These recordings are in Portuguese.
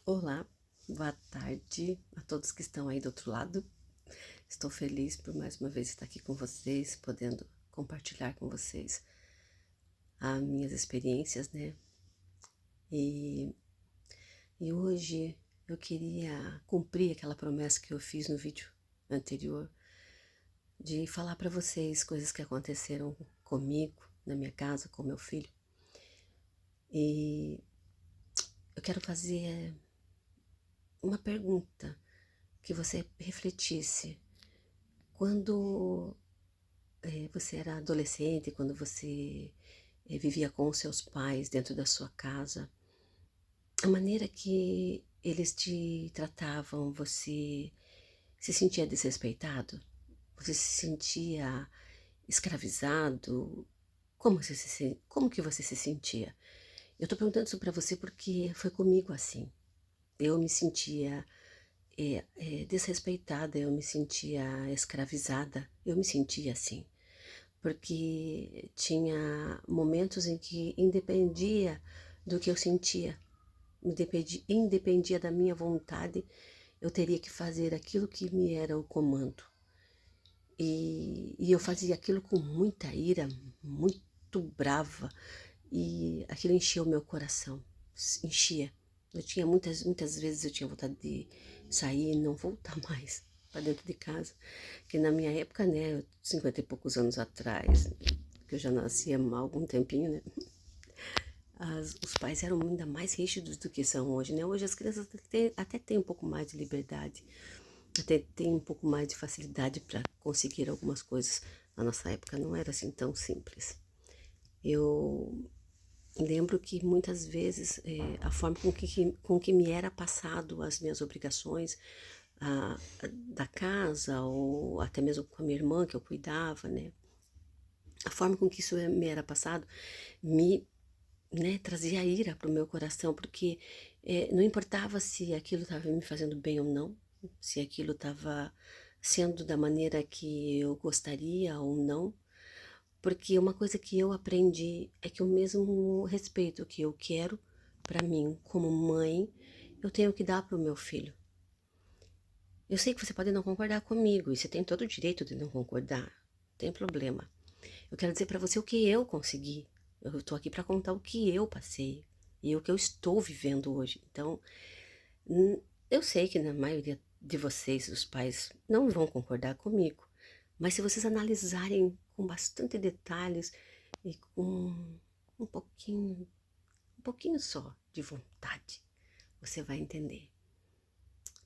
Olá, boa tarde a todos que estão aí do outro lado. Estou feliz por mais uma vez estar aqui com vocês, podendo compartilhar com vocês as minhas experiências, né? E, e hoje eu queria cumprir aquela promessa que eu fiz no vídeo anterior, de falar para vocês coisas que aconteceram comigo, na minha casa, com meu filho. E eu quero fazer uma pergunta que você refletisse. Quando você era adolescente, quando você vivia com os seus pais dentro da sua casa, a maneira que eles te tratavam, você se sentia desrespeitado? Você se sentia escravizado? Como que você se sentia? Eu tô perguntando isso pra você porque foi comigo assim. Eu me sentia desrespeitada, eu me sentia escravizada, eu me sentia assim. Porque tinha momentos em que independia do que eu sentia, independia da minha vontade, eu teria que fazer aquilo que me era o comando. E eu fazia aquilo com muita ira, muito brava, e aquilo enchia o meu coração, enchia. Eu tinha muitas vezes eu tinha vontade de sair e não voltar mais para dentro de casa, que na minha época, né, 50 e poucos anos atrás, que eu já nascia há algum tempinho, né, os pais eram ainda mais rígidos do que são hoje, né? Hoje as crianças até têm um pouco mais de liberdade, até têm um pouco mais de facilidade para conseguir algumas coisas. Na nossa época não era assim tão simples. Eu lembro que muitas vezes a forma com que me era passado as minhas obrigações da casa, ou até mesmo com a minha irmã que eu cuidava, né? A forma com que isso me era passado me, né, trazia ira para o meu coração, porque não importava se aquilo estava me fazendo bem ou não, se aquilo estava sendo da maneira que eu gostaria ou não, porque uma coisa que eu aprendi é que o mesmo respeito que eu quero para mim como mãe, eu tenho que dar para o meu filho. Eu sei que você pode não concordar comigo, e você tem todo o direito de não concordar, não tem problema. Eu quero dizer para você o que eu consegui. Eu estou aqui para contar o que eu passei e o que eu estou vivendo hoje. Então, eu sei que na maioria de vocês, os pais, não vão concordar comigo, mas se vocês analisarem com bastante detalhes e com um pouquinho, um pouquinho só de vontade, você vai entender.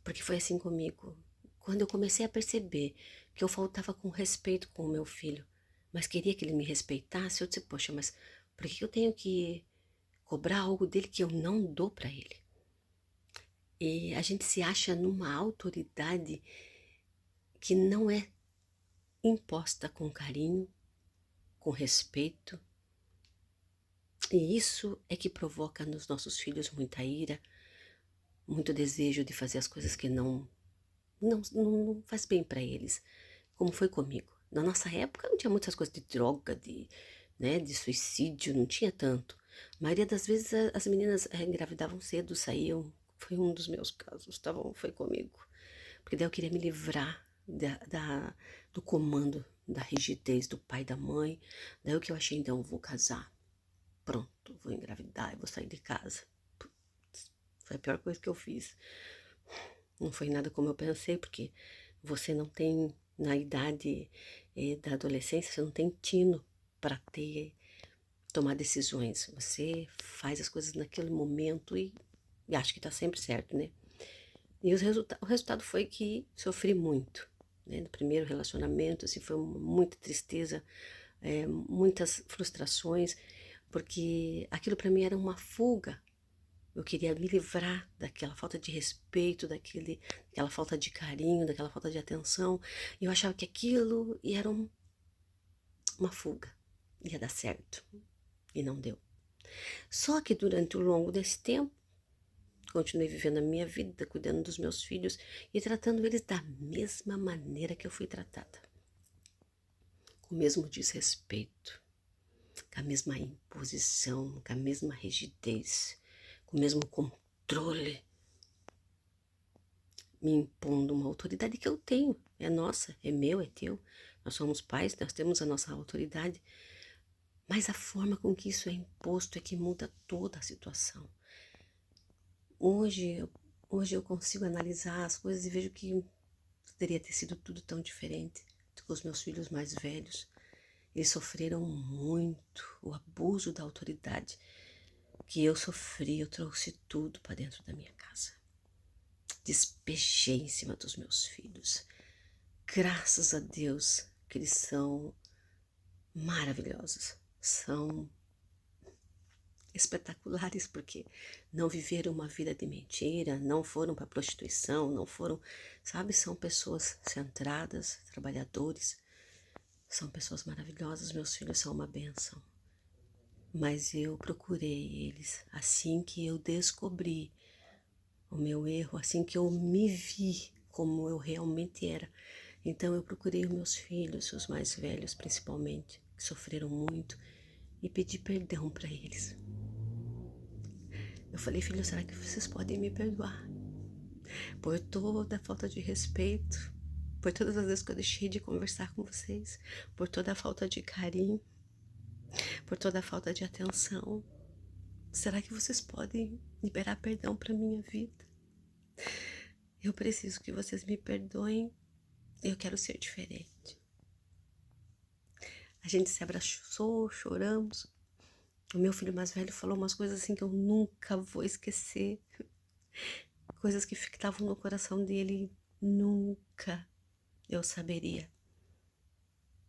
Porque foi assim comigo. Quando eu comecei a perceber que eu faltava com respeito com o meu filho, mas queria que ele me respeitasse, eu disse, poxa, mas por que eu tenho que cobrar algo dele que eu não dou para ele? E a gente se acha numa autoridade que não é imposta com carinho, com respeito. E isso é que provoca nos nossos filhos muita ira, muito desejo de fazer as coisas que não faz bem para eles, como foi comigo. Na nossa época não tinha muitas coisas de droga, né, de suicídio, não tinha tanto. A maioria das vezes as meninas engravidavam cedo, saíam. Foi um dos meus casos, tá bom? Foi comigo. Porque daí eu queria me livrar do comando, da rigidez do pai e da mãe. Daí o que eu achei, então, eu vou casar. Pronto, vou engravidar e vou sair de casa. Putz, foi a pior coisa que eu fiz. Não foi nada como eu pensei, porque você não tem, na idade da adolescência, você não tem tino para tomar decisões. Você faz as coisas naquele momento e acha que tá sempre certo, né? E o resultado foi que sofri muito, né? No primeiro relacionamento, assim, foi muita tristeza, muitas frustrações, porque aquilo para mim era uma fuga. Eu queria me livrar daquela falta de respeito, daquela falta de carinho, daquela falta de atenção. E eu achava que aquilo era uma fuga, ia dar certo. E não deu. Só que durante o longo desse tempo, continuei vivendo a minha vida, cuidando dos meus filhos e tratando eles da mesma maneira que eu fui tratada. Com o mesmo desrespeito, com a mesma imposição, com a mesma rigidez, com o mesmo controle. me impondo uma autoridade que eu tenho. É nossa, é meu, é teu. Nós somos pais, nós temos a nossa autoridade. Mas a forma com que isso é imposto é que muda toda a situação. Hoje, hoje eu consigo analisar as coisas e vejo que poderia ter sido tudo tão diferente com os meus filhos mais velhos. Eles sofreram muito o abuso da autoridade que eu sofri. Eu trouxe tudo para dentro da minha casa. Despejei em cima dos meus filhos. Graças a Deus que eles são maravilhosos. São espetaculares porque não viveram uma vida de mentira, não foram para prostituição, não foram, sabe, são pessoas centradas, trabalhadores, são pessoas maravilhosas, meus filhos são uma bênção. Mas eu procurei eles assim que eu descobri o meu erro, assim que eu me vi como eu realmente era. Então eu procurei os meus filhos, os mais velhos principalmente, que sofreram muito, e pedi perdão para eles. Eu falei, filho, será que vocês podem me perdoar? Por toda a falta de respeito, por todas as vezes que eu deixei de conversar com vocês, por toda a falta de carinho, por toda a falta de atenção. Será que vocês podem liberar perdão para minha vida? Eu preciso que vocês me perdoem. Eu quero ser diferente. A gente se abraçou, choramos. O meu filho mais velho falou umas coisas assim que eu nunca vou esquecer. Coisas que estavam no coração dele, nunca eu saberia.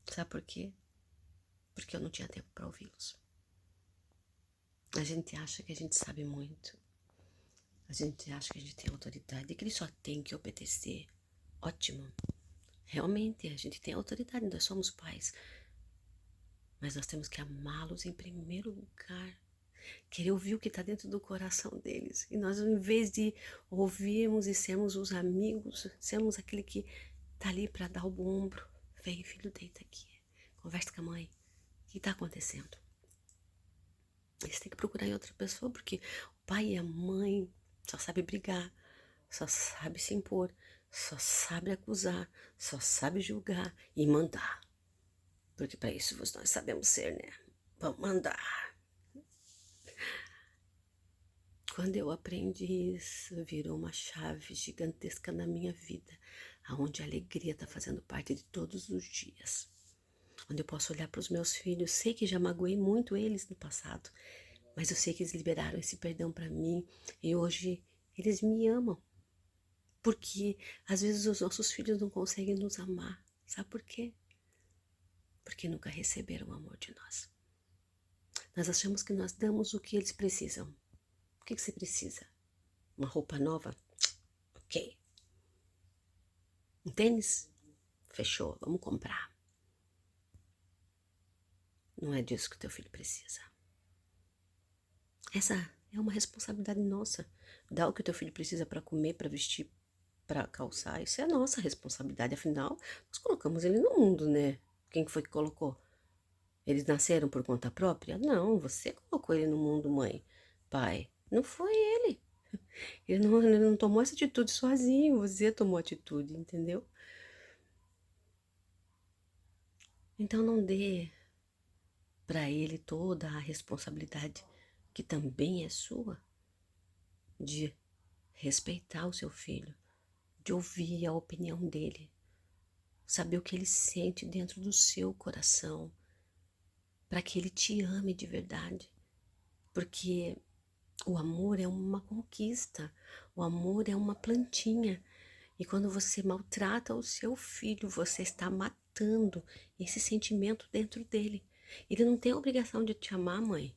Sabe por quê? Porque eu não tinha tempo para ouvi-los. A gente acha que a gente sabe muito. A gente acha que a gente tem autoridade e que ele só tem que obedecer. Ótimo. Realmente, a gente tem autoridade, nós somos pais. Mas nós temos que amá-los em primeiro lugar. Querer ouvir o que está dentro do coração deles. E nós, em vez de ouvirmos e sermos os amigos, sermos aquele que está ali para dar o ombro. Vem, filho, deita aqui. Conversa com a mãe. O que está acontecendo? Eles têm que procurar em outra pessoa, porque o pai e a mãe só sabem brigar, só sabem se impor, só sabem acusar, só sabem julgar e mandar. Porque para isso nós sabemos ser, né? Vamos mandar. Quando eu aprendi isso, virou uma chave gigantesca na minha vida, onde a alegria está fazendo parte de todos os dias. Onde eu posso olhar para os meus filhos, sei que já magoei muito eles no passado, mas eu sei que eles liberaram esse perdão para mim e hoje eles me amam. Porque às vezes os nossos filhos não conseguem nos amar. Sabe por quê? Porque nunca receberam o amor de nós. Nós achamos que nós damos o que eles precisam. O que você precisa? Uma roupa nova? Ok. Um tênis? Fechou, vamos comprar. Não é disso que teu filho precisa. Essa é uma responsabilidade nossa. Dar o que o teu filho precisa para comer, para vestir, para calçar. Isso é a nossa responsabilidade. Afinal, nós colocamos ele no mundo, né? Quem foi que colocou? Eles nasceram por conta própria? Não, você colocou ele no mundo, mãe, pai. Não foi ele. Ele não tomou essa atitude sozinho, você tomou atitude, entendeu? Então não dê para ele toda a responsabilidade, que também é sua, de respeitar o seu filho, de ouvir a opinião dele, saber o que ele sente dentro do seu coração, para que ele te ame de verdade. Porque o amor é uma conquista, o amor é uma plantinha. E quando você maltrata o seu filho, você está matando esse sentimento dentro dele. Ele não tem a obrigação de te amar, mãe.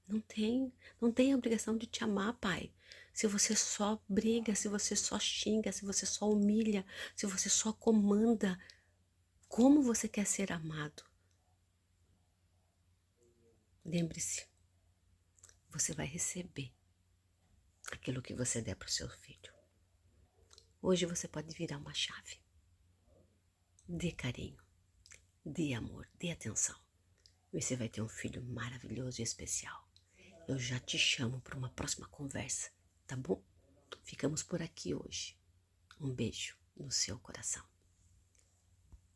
Não tem. Não tem a obrigação de te amar, pai. Se você só briga, se você só xinga, se você só humilha, se você só comanda, como você quer ser amado? Lembre-se, você vai receber aquilo que você der para o seu filho. Hoje você pode virar uma chave. Dê carinho, dê amor, dê atenção. E você vai ter um filho maravilhoso e especial. Eu já te chamo para uma próxima conversa, tá bom? Ficamos por aqui hoje. Um beijo no seu coração.